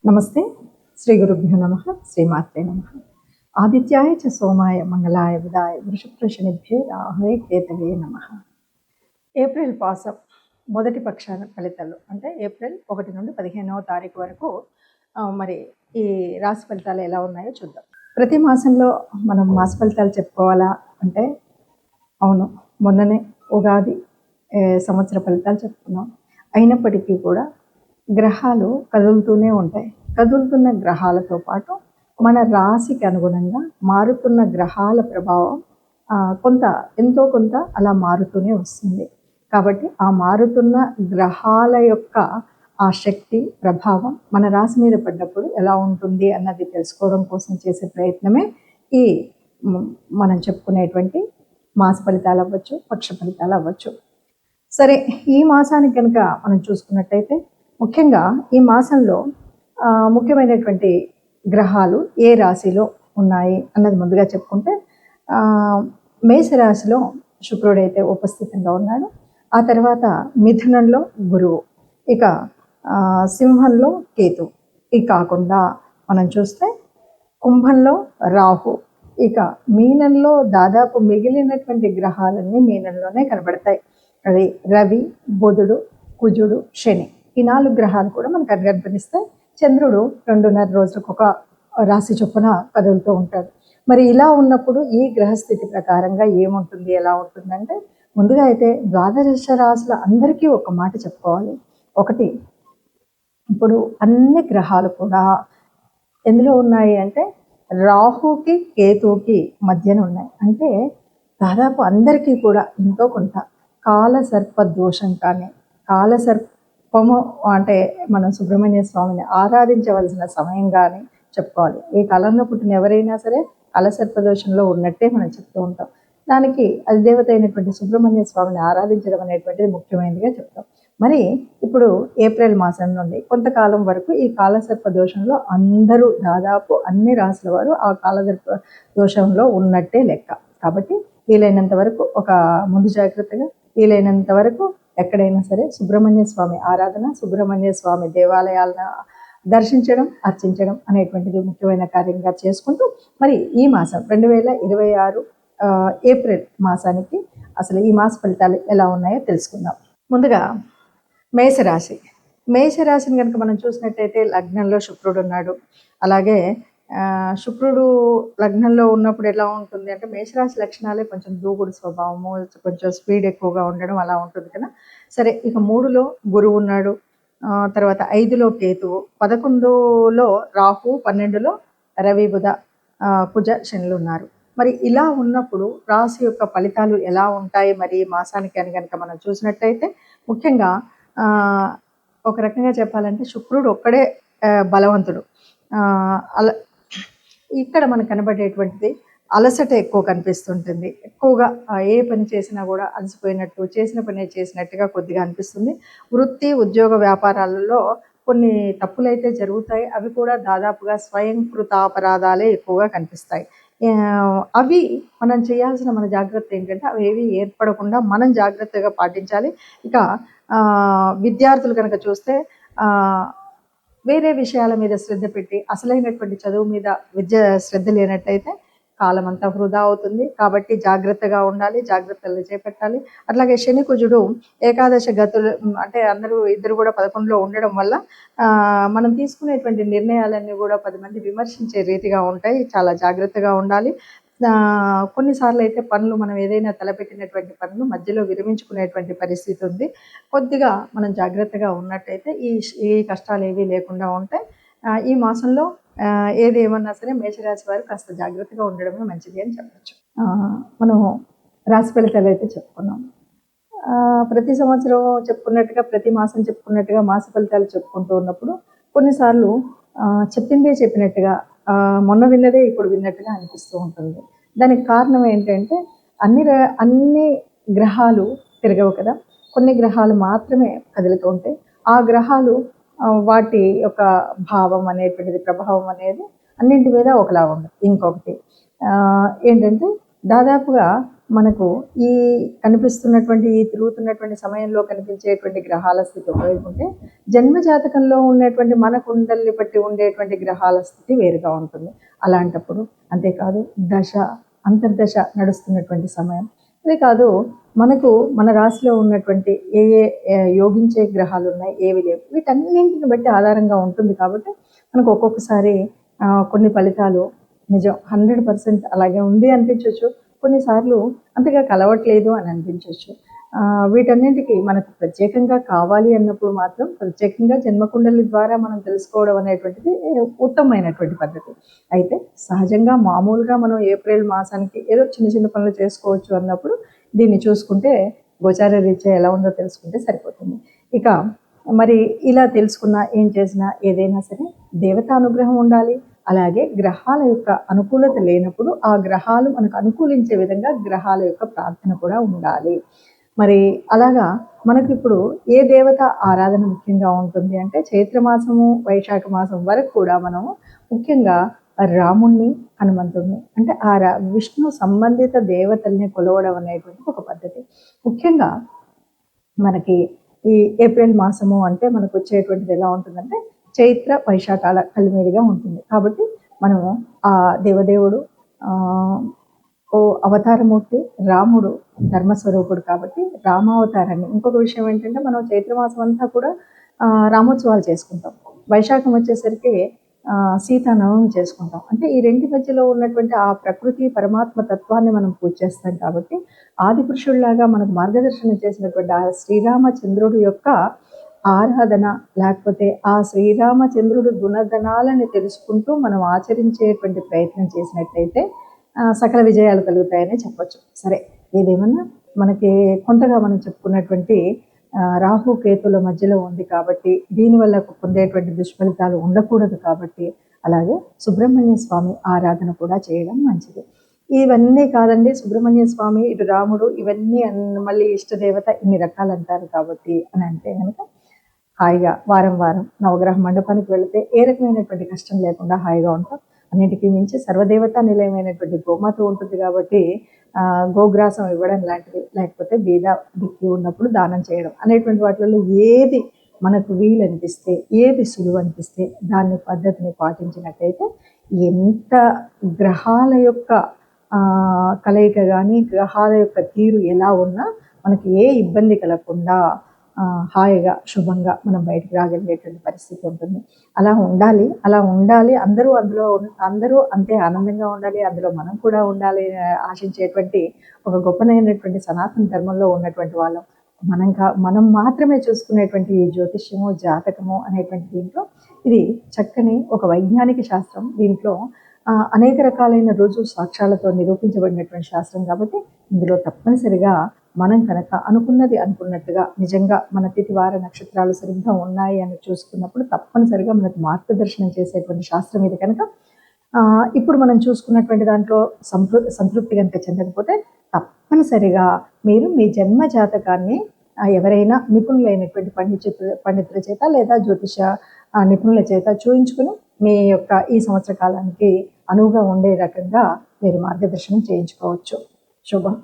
నమస్తే. శ్రీ గురుభ్యో నమః. శ్రీమాత్రే నమః. ఆదిత్యాయ చ సోమాయ మంగళాయ బుధాయ వృషభృషణిభ్యే రాహవే కేతవే నమః. ఏప్రిల్ మాసం మొదటి పక్షాన ఫలితాలు అంటే ఏప్రిల్ 1 నుండి 15వ తారీఖు వరకు మరి ఈ రాశి ఫలితాలు ఎలా ఉన్నాయో చూద్దాం. ప్రతి మాసంలో మనం మాస ఫలితాలు చెప్పుకోవాలా అంటే అవును, మొన్ననే ఉగాది సంవత్సర ఫలితాలు చెప్పుకున్నాం. అయినప్పటికీ కూడా గ్రహాలు కదులుతూనే ఉంటాయి. కదులుతున్న గ్రహాలతో పాటు మన రాశికి అనుగుణంగా మారుతున్న గ్రహాల ప్రభావం ఎంతో కొంత అలా మారుతూనే వస్తుంది. కాబట్టి ఆ మారుతున్న గ్రహాల యొక్క ఆ శక్తి ప్రభావం మన రాశి మీద పడ్డప్పుడు ఎలా ఉంటుంది అన్నది తెలుసుకోవడం కోసం చేసే ప్రయత్నమే ఈ మనం చెప్పుకునేటువంటి మాస ఫలితాలు అవ్వచ్చు, పక్ష ఫలితాలు అవ్వచ్చు. సరే, ఈ మాసానికి కనుక మనం చూసుకున్నట్టయితే ముఖ్యంగా ఈ మాసంలో ముఖ్యమైనటువంటి గ్రహాలు ఏ రాశిలో ఉన్నాయి అన్నది ముందుగా చెప్పుకుంటే మేషరాశిలో శుక్రుడైతే ఉపస్థితంగా ఉన్నాడు. ఆ తర్వాత మిథునంలో గురువు, ఇక సింహంలో కేతు, ఇక కాకుండా మనం చూస్తే కుంభంలో రాహు, ఇక మీనంలో దాదాపు మిగిలినటువంటి గ్రహాలన్నీ మీనంలోనే కనబడతాయి. అవి రవి, బుధుడు, కుజుడు, శని, ఈ 4 గ్రహాలు కూడా మనకు కనిపిస్తాయి. చంద్రుడు 2.5 రోజులకు ఒక రాశి చొప్పున కదులుతూ ఉంటాడు. మరి ఇలా ఉన్నప్పుడు ఈ గ్రహస్థితి ప్రకారంగా ఏముంటుంది, ఎలా ఉంటుందంటే ముందుగా అయితే ద్వాదశ రాశుల అందరికీ ఒక మాట చెప్పుకోవాలి. ఒకటి, ఇప్పుడు అన్ని గ్రహాలు కూడా ఎందులో ఉన్నాయి అంటే రాహుకి కేతువుకి మధ్యన ఉన్నాయి. అంటే దాదాపు అందరికీ కూడా ఎంతో కొంత కాలసర్ప దోషం కానీ, కాలసర్పము అంటే మనం సుబ్రహ్మణ్య స్వామిని ఆరాధించవలసిన సమయం కానీ చెప్పుకోవాలి. ఈ కాలంలో పుట్టిన ఎవరైనా సరే కాలసర్ప దోషంలో ఉన్నట్టే మనం చెప్తూ ఉంటాం. దానికి అధిదేవత అయినటువంటి సుబ్రహ్మణ్య స్వామిని ఆరాధించడం అనేటువంటిది ముఖ్యమైనదిగా చెప్తాం. మరి ఇప్పుడు ఏప్రిల్ మాసం నుండి కొంతకాలం వరకు ఈ కాలసర్ప దోషంలో అందరూ దాదాపు అన్ని రాశుల వారు ఆ కాలసర్ప దోషంలో ఉన్నట్టే లెక్క. కాబట్టి వీలైనంత వరకు ఒక ముందు జాగ్రత్తగా వీలైనంత వరకు ఎక్కడైనా సరే సుబ్రహ్మణ్య స్వామి ఆరాధన, సుబ్రహ్మణ్య స్వామి దేవాలయాలను దర్శించడం, అర్చించడం అనేటువంటిది ముఖ్యమైన కార్యంగా చేసుకుంటూ మరి ఈ మాసం 2026 ఏప్రిల్ మాసానికి అసలు ఈ మాస ఫలితాలు ఎలా ఉన్నాయో తెలుసుకుందాం. ముందుగా మేషరాశిని కనుక మనం చూసినట్టయితే లగ్నంలో శుక్రుడు ఉన్నాడు. అలాగే శుక్రుడు లగ్నంలో ఉన్నప్పుడు ఎలా ఉంటుంది అంటే మేషరాశి లక్షణాలే కొంచెం దూకుడు స్వభావము, కొంచెం స్పీడ్ ఎక్కువగా ఉండడం అలా ఉంటుంది కదా. సరే, ఇక 3లో గురువు ఉన్నాడు, తర్వాత 5లో కేతువు, 11లో రాహు, 12లో రవి, బుధ, కుజ, శనులు ఉన్నారు. మరి ఇలా ఉన్నప్పుడు రాశి యొక్క ఫలితాలు ఎలా ఉంటాయి మరి మాసానికి అని కనుక మనం చూసినట్టయితే ముఖ్యంగా ఒక రకంగా చెప్పాలంటే శుక్రుడు ఒక్కడే బలవంతుడు. అలా ఇక్కడ మనకు కనబడేటువంటిది అలసట ఎక్కువ కనిపిస్తుంటుంది. ఎక్కువగా ఏ పని చేసినా కూడా అలసిపోయినట్టు, చేసిన పని చేసినట్టుగా కొద్దిగా అనిపిస్తుంది. వృత్తి, ఉద్యోగ, వ్యాపారాలలో కొన్ని తప్పులైతే జరుగుతాయి. అవి కూడా దాదాపుగా స్వయంకృతాపరాధాలే ఎక్కువగా కనిపిస్తాయి. అవి మనం చేయాల్సిన మన జాగ్రత్త ఏంటంటే అవి ఏవి ఏర్పడకుండా మనం జాగ్రత్తగా పాటించాలి. ఇక విద్యార్థులు కనుక చూస్తే వేరే విషయాల మీద శ్రద్ధ పెట్టి అసలైనటువంటి చదువు మీద శ్రద్ధ లేనట్టయితే కాలం అంతా వృధా అవుతుంది. కాబట్టి జాగ్రత్తగా ఉండాలి, జాగ్రత్తలు చేపట్టాలి. అట్లాగే శని, కుజుడు ఏకాదశ గతులు అంటే ఇద్దరు కూడా 11లో ఉండడం వల్ల మనం తీసుకునేటువంటి నిర్ణయాలన్నీ కూడా 10 మంది విమర్శించే రీతిగా ఉంటాయి. చాలా జాగ్రత్తగా ఉండాలి. కొన్నిసార్లు అయితే మనం ఏదైనా తలపెట్టినటువంటి పనులు మధ్యలో విరమించుకునేటువంటి పరిస్థితి ఉంది. కొద్దిగా మనం జాగ్రత్తగా ఉన్నట్టయితే ఈ కష్టాలు ఏవి లేకుండా ఉంటాయి. ఈ మాసంలో ఏది ఏమన్నా సరే మేషరాశి వారు కాస్త జాగ్రత్తగా ఉండడమే మంచిది అని చెప్పచ్చు. మనం రాశి ఫలితాలు అయితే చెప్పుకున్నాం. ప్రతి సంవత్సరం చెప్పుకున్నట్టుగా, ప్రతి మాసం చెప్పుకున్నట్టుగా మాస ఫలితాలు చెప్పుకుంటూ ఉన్నప్పుడు కొన్నిసార్లు చెప్పిందే చెప్పినట్టుగా, మొన్న విన్నదే ఇప్పుడు విన్నట్టుగా అనిపిస్తూ ఉంటుంది. దానికి కారణం ఏంటంటే అన్ని గ్రహాలు తిరగవు కదా. కొన్ని గ్రహాలు మాత్రమే కదులుతూ ఉంటాయి. ఆ గ్రహాలు వాటి యొక్క భావం అనేటువంటిది, ప్రభావం అనేది అన్నింటి మీద ఒకలా ఉండదు. ఇంకొకటి ఏంటంటే దాదాపుగా మనకు ఈ కనిపిస్తున్నటువంటి ఈ తిరుగుతున్నటువంటి సమయంలో కనిపించేటువంటి గ్రహాల స్థితి ఒకవైపు ఉంటే, జన్మ జాతకంలో ఉన్నటువంటి మన కుండల్ని బట్టి ఉండేటువంటి గ్రహాల స్థితి వేరుగా ఉంటుంది. అలాంటప్పుడు అంతేకాదు దశ, అంతర్దశ నడుస్తున్నటువంటి సమయం, అదే కాదు మనకు మన రాశిలో ఉన్నటువంటి ఏ ఏ యోగించే గ్రహాలు ఉన్నాయి, ఏవి లేవు, వీటన్నింటిని బట్టి ఆధారంగా ఉంటుంది. కాబట్టి మనకు ఒక్కొక్కసారి కొన్ని ఫలితాలు నిజం 100% అలాగే ఉంది అనిపించవచ్చు, కొన్నిసార్లు అంతగా కలవట్లేదు అని అనిపించవచ్చు. వీటన్నింటికి మనకు ప్రత్యేకంగా కావాలి అన్నప్పుడు మాత్రం ప్రత్యేకంగా జన్మకుండలి ద్వారా మనం తెలుసుకోవడం అనేటువంటిది ఉత్తమమైనటువంటి పద్ధతి. అయితే సహజంగా మామూలుగా మనం ఏప్రిల్ మాసానికి ఏదో చిన్న చిన్న పనులు చేసుకోవచ్చు అన్నప్పుడు దీన్ని చూసుకుంటే గోచార రీత్యా ఎలా ఉందో తెలుసుకుంటే సరిపోతుంది. ఇక మరి ఇలా తెలుసుకున్నా ఏం చేసినా ఏదైనా సరే దేవతా అనుగ్రహం ఉండాలి. అలాగే గ్రహాల యొక్క అనుకూలత లేనప్పుడు ఆ గ్రహాలు మనకు అనుకూలించే విధంగా గ్రహాల యొక్క ప్రార్థన కూడా ఉండాలి. మరి అలాగా మనకి ఇప్పుడు ఏ దేవత ఆరాధన ముఖ్యంగా ఉంటుంది అంటే, చైత్రమాసము వైశాఖ మాసం వరకు కూడా మనము ముఖ్యంగా రాముణ్ణి, హనుమంతుడిని అంటే విష్ణు సంబంధిత దేవతల్ని కొలవడం అనేటువంటి ఒక పద్ధతి. ముఖ్యంగా మనకి ఈ ఏప్రిల్ మాసము అంటే మనకు వచ్చేటువంటిది ఎలా ఉంటుందంటే, చైత్ర వైశాఖాల కలిమేడిగా ఉంటుంది. కాబట్టి మనము ఆ దేవదేవుడు ఓ అవతారమూర్తి రాముడు ధర్మస్వరూపుడు కాబట్టి రామావతారాన్ని, ఇంకొక విషయం ఏంటంటే మనం చైత్రమాసం అంతా కూడా రామోత్సవాలు చేసుకుంటాం. వైశాఖం వచ్చేసరికి సీతానవమి చేసుకుంటాం. అంటే ఈ రెండి మధ్యలో ఉన్నటువంటి ఆ ప్రకృతి పరమాత్మ తత్వాన్ని మనం పూజ చేస్తాం. కాబట్టి ఆది పురుషుల్లాగా మనకు మార్గదర్శనం చేసినటువంటి ఆ శ్రీరామచంద్రుడు యొక్క ఆరాధన, లేకపోతే ఆ శ్రీరామచంద్రుడు గుణగణాలని తెలుసుకుంటూ మనం ఆచరించేటువంటి ప్రయత్నం చేసినట్టయితే సకల విజయాలు కలుగుతాయని చెప్పొచ్చు. సరే, ఏదేమన్నా మనకి కొంతగా మనం చెప్పుకున్నటువంటి రాహు కేతుల మధ్యలో ఉంది కాబట్టి దీనివల్ల పొందేటువంటి దుష్ఫలితాలు ఉండకూడదు. కాబట్టి అలాగే సుబ్రహ్మణ్య స్వామి ఆరాధన కూడా చేయడం మంచిది. ఇవన్నీ కాదండి, సుబ్రహ్మణ్య స్వామి, ఇటు రాముడు, ఇవన్నీ మళ్ళీ ఇష్టదేవత ఇన్ని రకాలు అంటారు కాబట్టి అని అంటే కనుక హాయిగా వారం వారం నవగ్రహ మండపానికి వెళితే ఏ రకమైనటువంటి కష్టం లేకుండా హాయిగా ఉంటాం. అన్నిటికీ మించి సర్వదేవతా నిలయమైనటువంటి గోమాత ఉంటుంది కాబట్టి గోగ్రాసం ఇవ్వడం లాంటిది, లేకపోతే బీద దిక్కి ఉన్నప్పుడు దానం చేయడం అనేటువంటి వాటిల్లో ఏది మనకు వీలు అనిపిస్తే, ఏది సులువు అనిపిస్తే దాన్ని పద్ధతిని పాటించినట్టయితే ఎంత గ్రహాల యొక్క కలయిక కానీ, గ్రహాల యొక్క తీరు ఎలా ఉన్నా మనకి ఏ ఇబ్బంది కలగకుండా హాయిగా శుభంగా మనం బయటికి రాగలిగేటువంటి పరిస్థితి ఉంటుంది. అలా ఉండాలి. అందరూ అంతే ఆనందంగా ఉండాలి, అందులో మనం కూడా ఉండాలి ఆశించేటువంటి ఒక గొప్పనైనటువంటి సనాతన ధర్మంలో ఉన్నటువంటి వాళ్ళం మనం మాత్రమే చూసుకునేటువంటి ఈ జ్యోతిష్యము, జాతకము అనేటువంటి దీంట్లో ఇది చక్కని ఒక వైజ్ఞానిక శాస్త్రం. దీంట్లో అనేక రకాలైన రుజువు సాక్ష్యాలతో నిరూపించబడినటువంటి శాస్త్రం కాబట్టి ఇందులో తప్పనిసరిగా మనం కనుక అనుకున్నట్టుగా నిజంగా మన తిథి వార నక్షత్రాలు సరిగ్గా ఉన్నాయి అని చూసుకున్నప్పుడు తప్పనిసరిగా మనకు మార్గదర్శనం చేసేటువంటి శాస్త్రం ఇది. కనుక ఇప్పుడు మనం చూసుకున్నటువంటి దాంట్లో సంతృప్తి కనుక చెందకపోతే తప్పనిసరిగా మీరు మీ జన్మ జాతకాన్ని ఎవరైనా నిపుణులైనటువంటి పండితుల చేత లేదా జ్యోతిష నిపుణుల చేత చూయించుకుని మీ యొక్క ఈ సంవత్సర కాలానికి అనువుగా ఉండే రకంగా మీరు మార్గదర్శనం చేయించుకోవచ్చు. శుభం.